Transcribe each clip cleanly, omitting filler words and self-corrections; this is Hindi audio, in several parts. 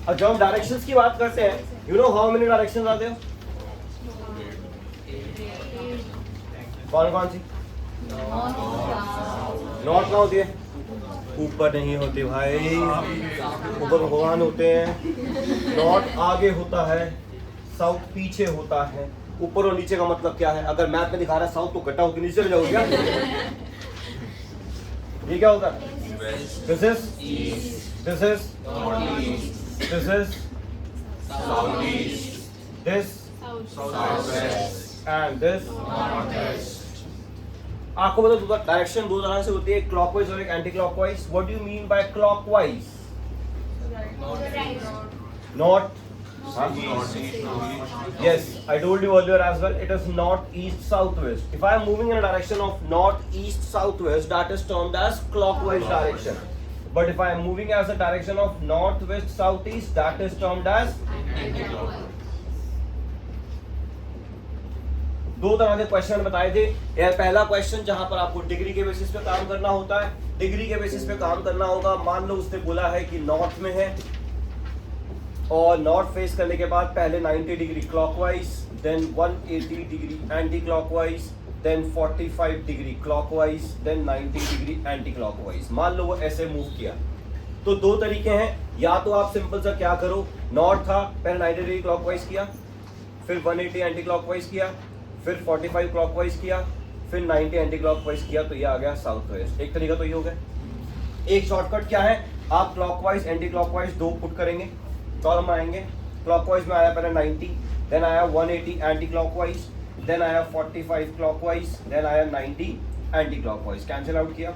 अब जब हम डायरेक्शंस की बात करते हैं, you know how many directions आते हो? कौन कौन सी? नॉर्थ कहाँ होती है? ऊपर नहीं होती भाई, ऊपर भगवान होते हैं। नॉर्थ आगे होता है, साउथ पीछे होता है। ऊपर और नीचे का मतलब क्या है? अगर मैप में दिखा रहा है साउथ तो गड्ढा होकर नीचे चले जाओगे क्या? ये क्या होगा? This is this is this is this and this. आपको बता डायरेक्शन दो तरह से होती है, क्लॉकवाइज और एक anti clockwise. What do you mean by clockwise? North. Yes, I told you earlier as well. It is north, east, southwest. If I am moving in a direction of north, east, southwest, that is termed as clockwise direction. But if I am moving as a direction of north, west, southeast, that is termed as anti-clockwise. दो तरह के क्वेश्चन बताए थे। यह पहला क्वेश्चन जहां पर आपको डिग्री के बेसिस पे काम करना होता है, डिग्री के बेसिस पे काम करना होगा। मान लो उसने बोला है कि नॉर्थ में है और नॉर्थ फेस करने के बाद पहले 90 degree clockwise, then 180 degree anticlockwise, देन 45 degree clockwise, then 90 degree anticlockwise. मान लो वो ऐसे मूव किया तो दो तरीके हैं। या तो आप सिंपल सा क्या करो, नॉर्थ था पहले 90 डिग्री क्लॉकवाइज किया, फिर 180 एंटी क्लॉकवाइज किया, फिर 45 क्लॉकवाइज किया, फिर 90 एंटी क्लॉकवाइज किया, तो ये आ गया साउथ वेस्ट। एक तरीका तो ये हो गया। एक शॉर्टकट क्या है, आप क्लॉकवाइज एंटी क्लॉकवाइज दो पुट करेंगे, कॉलम आएंगे। क्लॉकवाइज में आया पहले 90, देन आया 180 एंटी क्लॉकवाइज, देन आया 45 क्लॉकवाइज, देन आया 90 एंटी क्लॉकवाइज। कैंसिल आउट किया,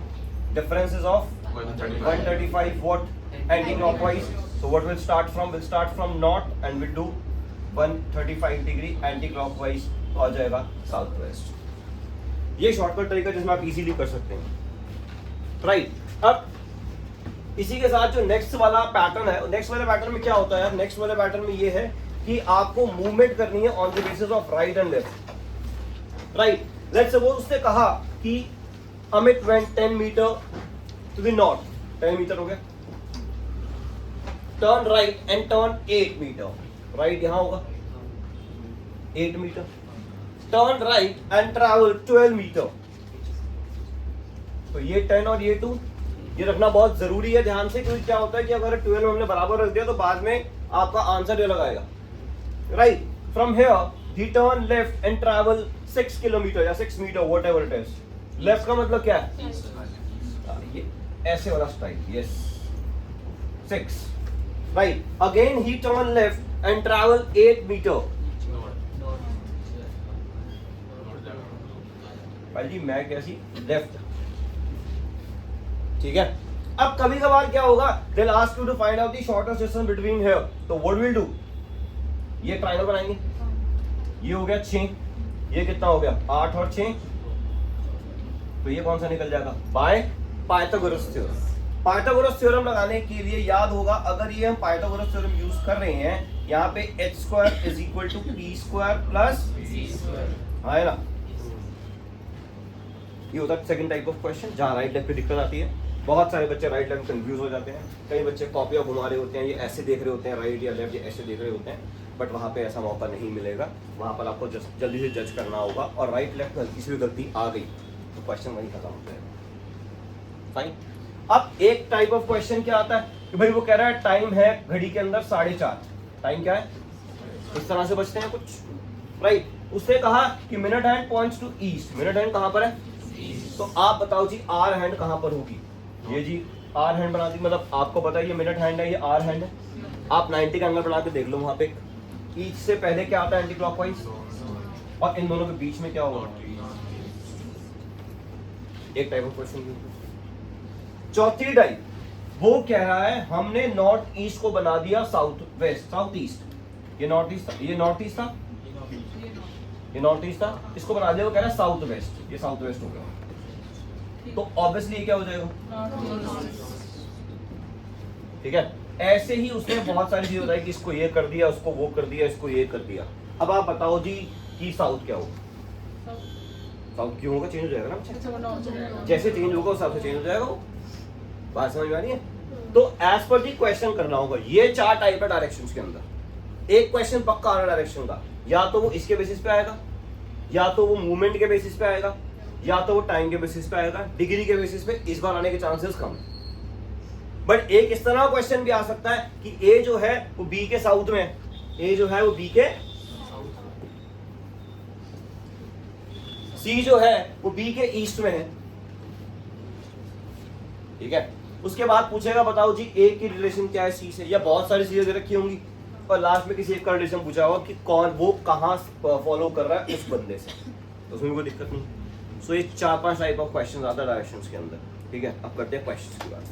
difference is of 135 what anti clockwise. So what will start from north and will do 135 degree anti clockwise, तो आ जाएगा साउथ वेस्ट। ये शॉर्टकट तरीका जिसमें आप इजीली कर सकते हैं, राइट। अब इसी के साथ जो नेक्स्ट वाला पैटर्न है, नेक्स्ट वाले पैटर्न में क्या होता है? नेक्स्ट वाले पैटर्न में ये है कि आपको मूवमेंट करनी है on the basis of right and left, right. Let's suppose उसने कहा कि Amit went 10 metre to the north, 10 metre हो गया, turn right and turn 8 metre, right यहां होगा 8 metre, turn right and travel 12 metre. तो ये 10 और ये 2, ये रखना बहुत जरूरी है ध्यान से, क्योंकि क्या होता है कि अगर 12 हमने बराबर रख दिया तो बाद में आपका आंसर ये लगाएगा, राइट। फ्रॉम हियर ही turn left and travel 6 kilometre या 6 metre, whatever it is. Left का मतलब क्या है? ये ऐसे वाला स्टाइल, यस 6, राइट। अगेन ही turn left and travel 8 metre. भाई जी मैं कैसी लेफ्ट, ठीक है। अब कभी कभार क्या होगा, they'll ask you to find out the shortest distance between here, तो what will do, ये ट्रायंगल बनाएंगे, ये हो गया 6, ये कितना हो गया 8 और 6, तो ये कौन सा निकल जाएगा? By Pythagoras theorem. Pythagoras theorem लगाने के लिए याद होगा, अगर ये हम पाइथागोरस थ्योरम यूज कर रहे हैं, यहाँ पे h² is equal to p² plus है ना, ये होता है सेकंड टाइप ऑफ क्वेश्चन जहाँ राइट लेफ्ट पे दिक्कत आती है। बहुत सारे बच्चे राइट लेफ्ट कंफ्यूज हो जाते हैं, कई बच्चे कॉपियाँ घुमा रहे होते हैं, ये ऐसे देख रहे होते हैं राइट या लेफ्ट, ये ऐसे देख रहे होते हैं, बट वहाँ पे ऐसा मौका नहीं मिलेगा। वहाँ पर आपको जल्दी से जज करना होगा, और राइट लेफ्ट हल्की सी भी गलती आ गई तो क्वेश्चन वहीं खत्म हो जाएगा, फाइन। अब एक टाइप ऑफ क्वेश्चन क्या आता है कि भाई वो कह रहा है टाइम है घड़ी के अंदर 4:30, टाइम क्या है, इस तरह से बचते हैं कुछ, राइट। उसने कहा कि minute hand points to east, minute hand कहाँ पर है, तो आप बताओ जी आर हैंड कहाँ पर होगी, ये जी आर हैंड बना दी, मतलब आपको पता है ये मिनट हैंड है, ये आर हैंड है। आप 90 का एंगल बना के देख लो, वहां पे ईच से पहले क्या आता है एंटी क्लॉकवाइज, और इन दोनों के बीच में क्या होगा, एक टाइप ऑफ क्वेश्चन। चौथी टाइप वो कह रहा है हमने नॉर्थ ईस्ट को बना दिया साउथ वेस्ट, साउथ ईस्ट, ये नॉर्थ ईस्ट था, ये नॉर्थ ईस्ट था, ये नॉर्थ ईस्ट था, इसको बना दिया, वो कह रहा है साउथ वेस्ट, ये साउथ वेस्ट हो गया, तो ऑब्वियसली क्या हो जाएगा, ठीक है। ऐसे ही उसने बहुत सारी चीजें बताई कि इसको ये कर दिया, उसको वो कर दिया, इसको ये कर दिया। अब आप बताओ जी कि साउथ क्या होगा, साउथ क्यों होगा, चेंज हो जाएगा ना, जैसे चेंज होगा उस हिसाब से चेंज हो जाएगा वो, बात समझ में आ रही है। तो एज पर दी क्वेश्चन करना होगा। ये 4 टाइप है डायरेक्शंस के अंदर। एक क्वेश्चन पक्का आना डायरेक्शन का, या तो वो इसके बेसिस पे आएगा, या तो वो मूवमेंट के बेसिस पे आएगा, या तो वो टाइम के बेसिस पे आएगा। डिग्री के बेसिस पे इस बार आने के चांसेस कम है। बट एक इस तरह का क्वेश्चन भी आ सकता है कि ए जो है वो बी के साउथ में है, ए जो है वो बी के, सी जो है वो बी के ईस्ट में है, ठीक है। उसके बाद पूछेगा बताओ जी ए की रिलेशन क्या है सी से, या बहुत सारी चीजें दे रखी होंगी और लास्ट में किसी एक का रिलेशन पूछा होगा कि कौन वो कहाँ फॉलो कर रहा है उस बंदे से, तो उसमें कोई दिक्कत नहीं। सो ये 4-5 टाइप ऑफ क्वेश्चन आता है डायरेक्शंस के अंदर, ठीक है। अब करते हैं क्वेश्चंस की बात।